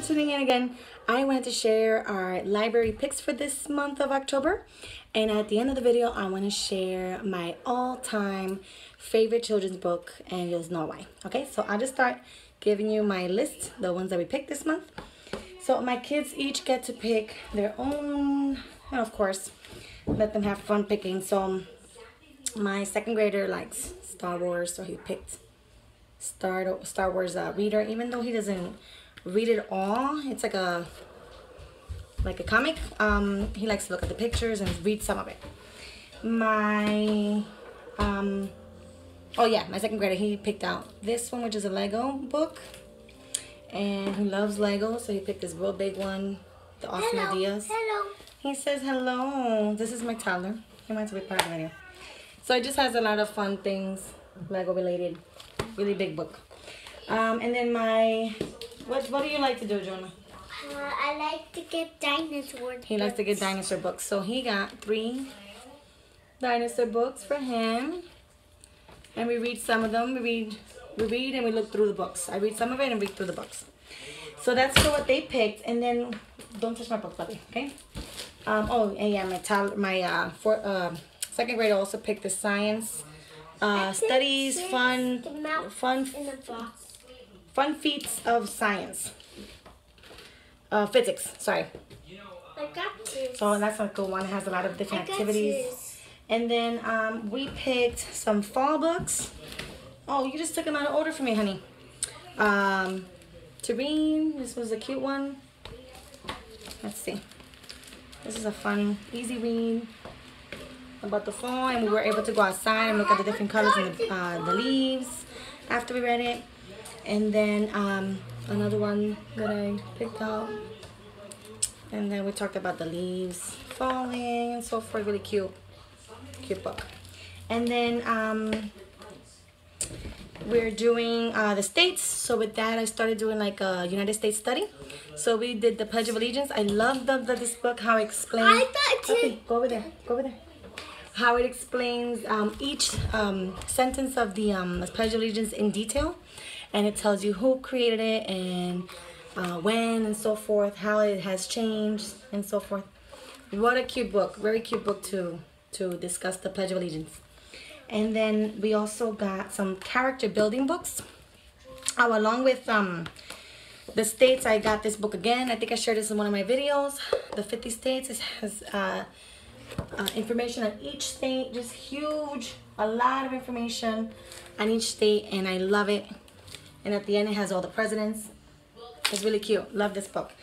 Tuning in again. I wanted to share our library picks for this month of October, and at the end of the video I want to share my all-time favorite children's book, and you'll know why. Okay, so I'll just start giving you my list, the ones that we picked this month. So my kids each get to pick their own, and of course let them have fun picking. So my second grader likes Star Wars, so he picked Star Wars reader, even though he doesn't read it all. It's like a comic. He likes to look at the pictures and read some of it. My my second grader, he picked out this one, which is a Lego book, and he loves Lego, so he picked this real big one, the Awesome Ideas. Hello. He says hello. This is my toddler. He wants to be part of the video. So it just has a lot of fun things, Lego related. Really big book. And then my what do you like to do, Jonah? I like to get dinosaur books. He likes to get dinosaur books. So he got 3 dinosaur books for him. And we read some of them. We read and we look through the books. I read some of it and read through the books. So that's for what they picked. And then, don't touch my book, puppy, okay? My second grader also picked the science studies, fun feats of science. Physics, sorry. I got 2. So that's a cool one. It has a lot of different activities. And then we picked some fall books. Oh, you just took them out of order for me, honey. Terrine, this was a cute one. Let's see. This is a fun, easy read about the fall, and we were able to go outside and look at the different colors in the leaves after we read it. And then another one that I picked out, and then we talked about the leaves falling and so forth. Really cute book. And then we're doing the states. So with that, I started doing like a United States study. So we did the Pledge of Allegiance. I love this book, how it explains. I thought okay, go over there. How it explains each sentence of the Pledge of Allegiance in detail. And it tells you who created it and when and so forth, how it has changed and so forth. What a cute book. Very cute book to discuss the Pledge of Allegiance. And then we also got some character building books. Along with the states, I got this book again. I think I shared this in one of my videos. The 50 states. It has information on each state. Just huge. A lot of information on each state. And I love it. And at the end, it has all the presidents. It's really cute. Love this book.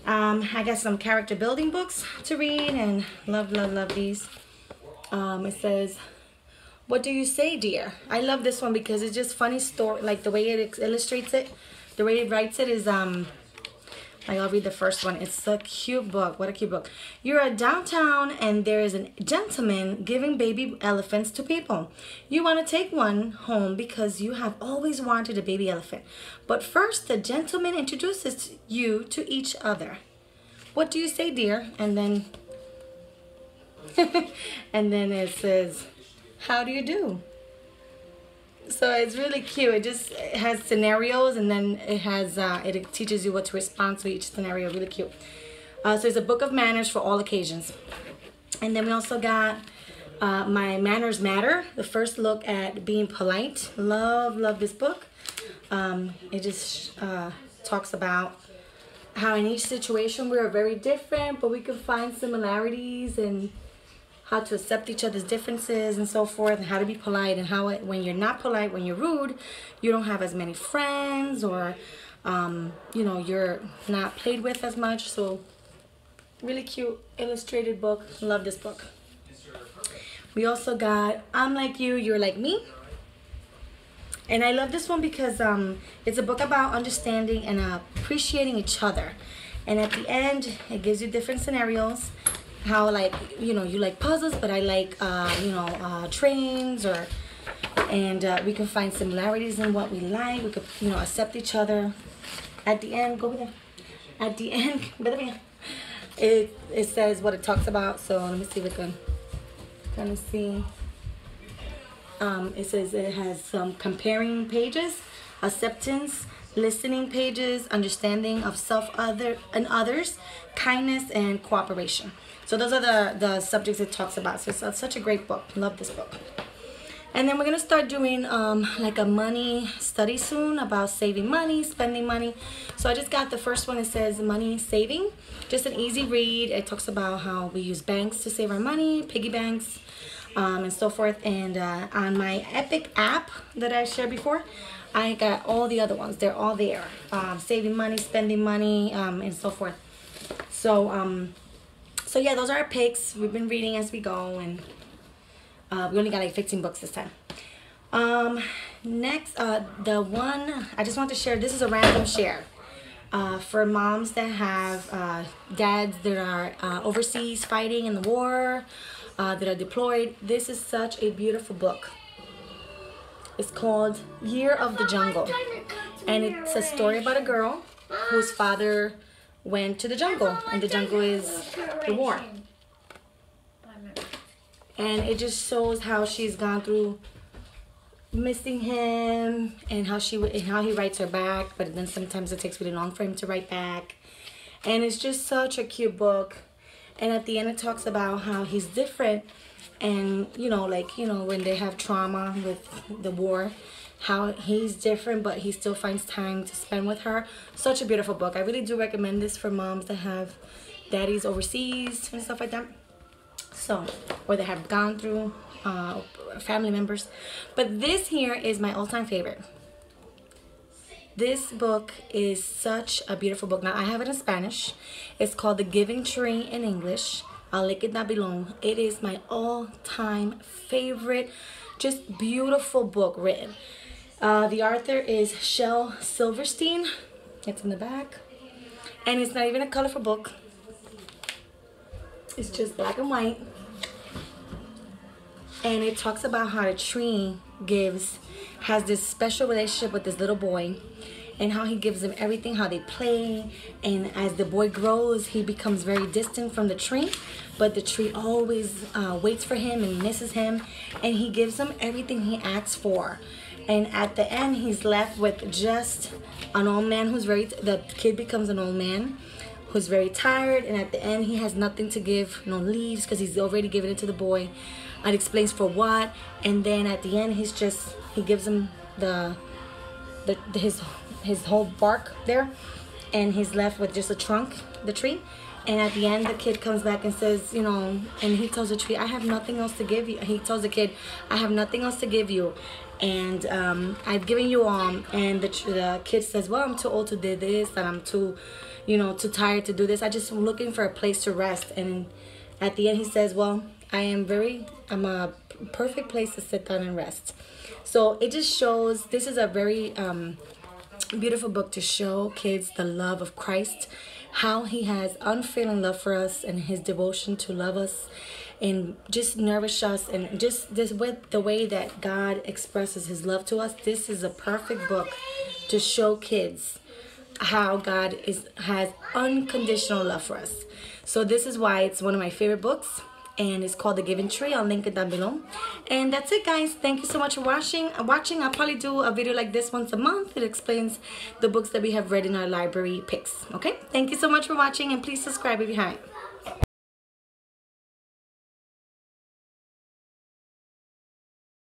I got some character building books to read, and love these. It says, "What do you say, dear?" I love this one because it's just funny story. Like the way it illustrates it, the way it writes it is I'll read the first one. It's a cute book. What a cute book. You're at downtown and there is a gentleman giving baby elephants to people. You want to take one home because you have always wanted a baby elephant. But first, the gentleman introduces you to each other. What do you say, dear? And then, and then it says, how do you do? So it's really cute. It has scenarios, and then it teaches you what to respond to each scenario. Really cute. So it's a book of manners for all occasions. And then we also got My Manners Matter, the first look at being polite. Love this book. It just talks about how in each situation we are very different, but we can find similarities, and how to accept each other's differences and so forth, and how to be polite, and how when you're not polite, when you're rude, you don't have as many friends, or you're not played with as much. So really cute illustrated book. Love this book. We also got I'm Like You, You're Like Me. And I love this one because it's a book about understanding and appreciating each other. And at the end, it gives you different scenarios. How, like, you know, you like puzzles, but I like, trains, and we can find similarities in what we like. We could, you know, accept each other. At the end, go over there. At the end, it says what it talks about. So let me see if we can kind of see. It says it has some comparing pages, acceptance, listening pages, understanding of self and others, kindness, and cooperation. So those are the subjects it talks about. So it's such a great book. Love this book. And then we're gonna start doing like a money study soon about saving money, spending money. So I just got the first one. It says money saving, just an easy read. It talks about how we use banks to save our money, piggy banks, and so forth. And on my Epic app that I shared before, I got all the other ones. They're all there. Saving money, spending money, and so forth. So yeah, those are our picks. We've been reading as we go, and we only got like 15 books this time. Next, the one I just want to share, this is a random share for moms that have dads that are overseas fighting in the war, that are deployed. This is such a beautiful book. It's called Year of the Jungle, and it's a story about a girl whose father went to the jungle, and the jungle is the war. And it just shows how she's gone through missing him, and how he writes her back, but then sometimes it takes really long for him to write back. And it's just such a cute book. And at the end it talks about how he's different, and when they have trauma with the war, how he's different, but he still finds time to spend with her. Such a beautiful book. I really do recommend this for moms that have daddies overseas and stuff like that. So, or they have gone through family members. But this here is my all-time favorite. This book is such a beautiful book. Now, I have it in Spanish. It's called The Giving Tree in English. I'll link it down below. It is my all-time favorite, just beautiful book written. The author is Shel Silverstein. It's in the back. And it's not even a colorful book. It's just black and white. And it talks about how the tree has this special relationship with this little boy, and how he gives him everything, how they play. And as the boy grows, he becomes very distant from the tree, but the tree always waits for him and misses him, and he gives him everything he asks for. And at the end, he's left with just an old man the kid becomes an old man who's very tired, and at the end he has nothing to give, no leaves, because he's already given it to the boy. It explains for what, and then at the end he gives him his whole bark there, and he's left with just a trunk, the tree. And at the end, the kid comes back and says, and he tells the tree, I have nothing else to give you. He tells the kid, I have nothing else to give you, and I've given you all. And the kid says, well, I'm too old to do this, and I'm too tired to do this. I'm just looking for a place to rest. And at the end, he says, well, I'm a perfect place to sit down and rest. So it just shows, this is a very beautiful book to show kids the love of Christ, how he has unfailing love for us, and his devotion to love us and just nourish us, and just this with the way that God expresses his love to us. This is a perfect book to show kids how God has unconditional love for us. So this is why it's one of my favorite books, and it's called The Giving Tree. I'll link it down below. And that's it, guys. Thank you so much for watching. I'll probably do a video like this once a month. It explains the books that we have read in our library picks. Okay? Thank you so much for watching, and please subscribe if you haven't.